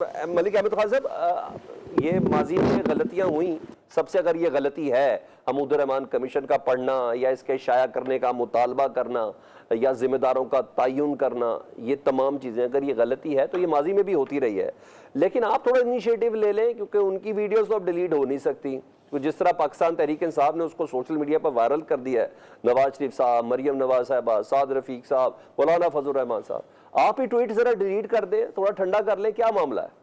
ملک احمد خان صاحب، یہ ماضی میں غلطیاں ہوئیں، سب سے اگر یہ غلطی ہے حمود الرحمان کمیشن کا پڑھنا یا اس کے شائع کرنے کا مطالبہ کرنا یا ذمہ داروں کا تعین کرنا، یہ تمام چیزیں اگر یہ غلطی ہے تو یہ ماضی میں بھی ہوتی رہی ہے، لیکن آپ تھوڑا انیشیٹو لے لیں کیونکہ ان کی ویڈیوز تو اب ڈیلیٹ ہو نہیں سکتی. جس طرح پاکستان تحریک انصاف نے اس کو سوشل میڈیا پر وائرل کر دیا ہے، نواز شریف صاحب، مریم نواز صاحبہ، سعد رفیق صاحب، مولانا فضل الرحمان صاحب، آپ ہی ٹویٹ ذرا ڈیلیٹ کر دیں، تھوڑا ٹھنڈا کر لیں، کیا معاملہ ہے؟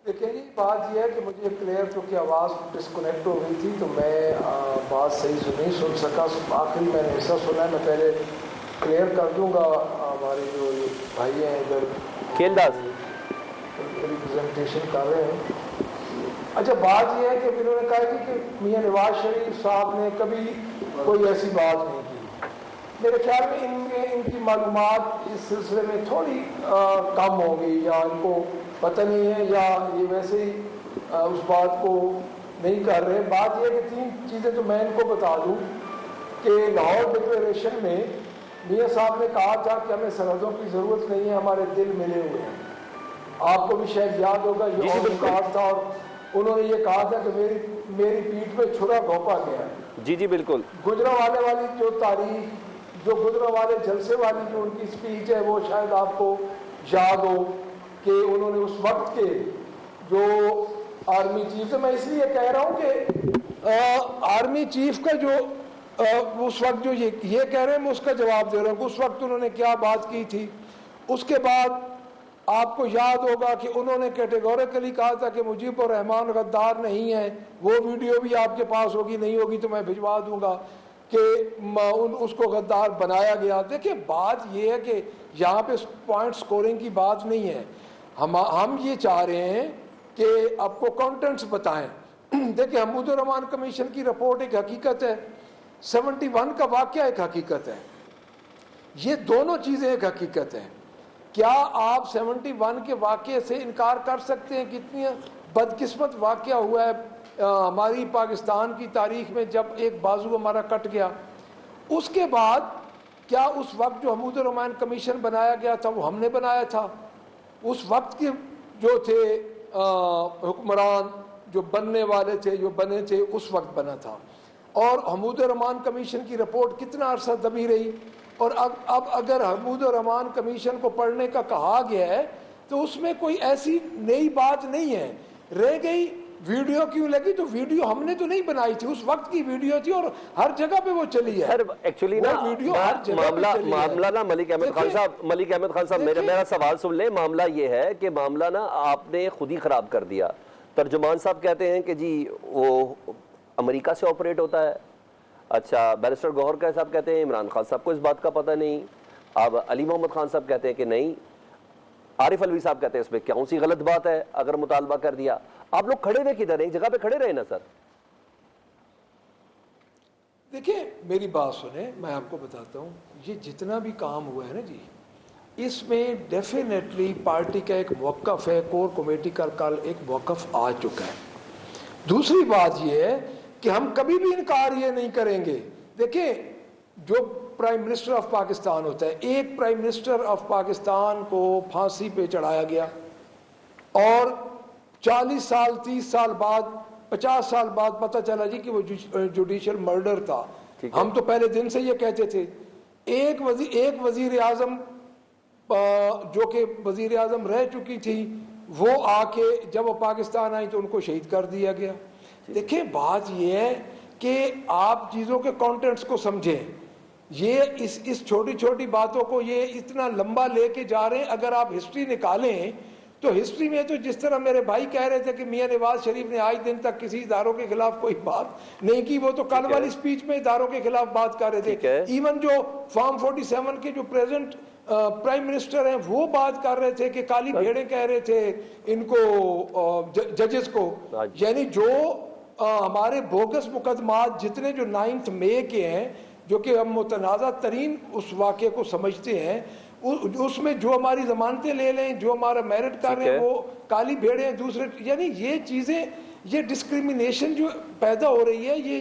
دیکھیں جی، بات یہ ہے کہ مجھے کلیئر چونکہ آواز ڈسکنیکٹ ہو گئی تھی تو میں بات صحیح سے نہیں سن سکا. آخری میں نے ایسا سنا ہے، میں پہلے کلیئر کر دوں گا. ہمارے جو بھائی ہیں ادھر کھیلداز ریپرزنٹیشن کر رہے ہیں. اچھا، بات یہ ہے کہ انہوں نے کہا کہ میاں نواز شریف صاحب نے کبھی کوئی ایسی بات نہیں کی. میرے خیال میں ان کی معلومات اس سلسلے میں تھوڑی کم ہوگی، یا ان کو پتہ نہیں ہے، یا یہ ویسے ہی اس بات کو نہیں کر رہے. بات یہ ہے کہ تین چیزیں تو میں ان کو بتا دوں کہ لاہور ڈکلیریشن میں میاں صاحب نے کہا تھا کہ ہمیں سرحدوں کی ضرورت نہیں ہے، ہمارے دل ملے ہوئے ہیں. آپ کو بھی شاید یاد ہوگا یہ اور ریکارڈ تھا، اور انہوں نے یہ کہا تھا کہ میری پیٹھ پہ چھرا گھونپا گیا ہے. جی بالکل. گجرانوالے والی جو تاریخ، جو گجرانوالے جلسے والی جو ان کی اسپیچ ہے، وہ شاید آپ کو یاد ہو کہ انہوں نے اس وقت کے جو آرمی چیف ہے، میں اس لیے کہہ رہا ہوں کہ آرمی چیف کا جو اس وقت جو یہ کہہ رہے ہیں، میں اس کا جواب دے رہا ہوں. اس وقت انہوں نے کیا بات کی تھی. اس کے بعد آپ کو یاد ہوگا کہ انہوں نے کیٹیگوریکلی کہا تھا کہ مجیب الرحمان غدار نہیں ہے. وہ ویڈیو بھی آپ کے پاس ہوگی، نہیں ہوگی تو میں بھجوا دوں گا کہ اس کو غدار بنایا گیا. دیکھیں، بات یہ ہے کہ یہاں پہ پوائنٹ سکورنگ کی بات نہیں ہے. ہم یہ چاہ رہے ہیں کہ آپ کو کانٹینٹس بتائیں. دیکھیں، حمود الرحمان کمیشن کی رپورٹ ایک حقیقت ہے، 71 کا واقعہ ایک حقیقت ہے. یہ دونوں چیزیں ایک حقیقت ہیں. کیا آپ 71 کے واقعے سے انکار کر سکتے ہیں؟ کتنی بدقسمت واقعہ ہوا ہے ہماری پاکستان کی تاریخ میں، جب ایک بازو ہمارا کٹ گیا. اس کے بعد کیا اس وقت جو حمود الرحمان کمیشن بنایا گیا تھا وہ ہم نے بنایا تھا؟ اس وقت کے جو تھے حکمران جو بننے والے تھے، جو بنے تھے، اس وقت بنا تھا. اور حمود الرحمان کمیشن کی رپورٹ کتنا عرصہ دبی رہی. اور اب اگر حمود الرحمان کمیشن کو پڑھنے کا کہا گیا ہے تو اس میں کوئی ایسی نئی بات نہیں ہے. رہ گئی ویڈیو کیوں لگی، تو ویڈیو ہم نے تو نہیں بنائی تھی، اس وقت کی ویڈیو تھی اور ہر جگہ پہ وہ چلی ہے. سر ایکچولی نا معاملہ نا ملک احمد خان صاحب میرا سوال سن لیں. معاملہ یہ ہے کہ معاملہ نا آپ نے خود ہی خراب کر دیا. ترجمان صاحب کہتے ہیں کہ جی وہ امریکہ سے آپریٹ ہوتا ہے. اچھا، بیرسٹر گوہر کا صاحب کہتے ہیں عمران خان صاحب کو اس بات کا پتہ نہیں. اب علی محمد خان صاحب کہتے ہیں کہ نہیں. عارف الوی صاحب کہتے ہیں اس میں کون سی غلط بات ہے اگر مطالبہ کر دیا. آپ لوگ کھڑے ہوئے کدھر ہیں؟ ایک جگہ پہ کھڑے رہے نا سر. دیکھیں، میری بات سنیں، میں آپ کو بتاتا ہوں. یہ جتنا بھی کام ہوا ہے نا جی، اس میں ڈیفینیٹلی پارٹی کا ایک موقف ہے، کور کمیٹی کا کل ایک موقف آ چکا ہے. دوسری بات یہ ہے کہ ہم کبھی بھی انکار یہ نہیں کریں گے. دیکھیں، جو پرائم منسٹر آف پاکستان ہوتا ہے، ایک پرائم منسٹر آف پاکستان کو پھانسی پہ چڑھایا گیا اور 40 سال 30 سال بعد 50 سال بعد پتہ چلا جی کہ وہ جوڈیشل مرڈر تھا. ہم تو پہلے دن سے یہ کہتے تھے. ایک وزیر اعظم جو کہ وزیر اعظم رہ چکی تھی، وہ آ کے جب وہ پاکستان آئی تو ان کو شہید کر دیا گیا. دیکھیں، بات یہ ہے کہ آپ چیزوں کے کانٹینٹس کو سمجھیں. یہ اس چھوٹی چھوٹی باتوں کو یہ اتنا لمبا لے کے جا رہے ہیں. اگر آپ ہسٹری نکالیں تو ہسٹری میں تو جس طرح میرے بھائی کہہ رہے تھے کہ میاں نواز شریف نے آج دن تک کسی اداروں کے خلاف کوئی بات نہیں کی، وہ تو کل والی سپیچ میں اداروں کے خلاف بات کر رہے تھے. ایون جو فارم 47 کے جو پریزنٹ پرائم منسٹر ہیں وہ بات کر رہے تھے کہ کالی بھیڑیں کہہ رہے تھے ان کو، ججز کو. یعنی جو ہمارے بوگس مقدمات جتنے جو 9 مئی کے ہیں، جو کہ ہم متنازع ترین اس واقعے کو سمجھتے ہیں، اس میں جو ہماری ضمانتیں لے لیں، جو ہمارا میرٹ کر رہے ہیں، وہ کالی بھیڑیں دوسرے. یعنی یہ چیزیں، یہ ڈسکریمنیشن جو پیدا ہو رہی ہے، یہ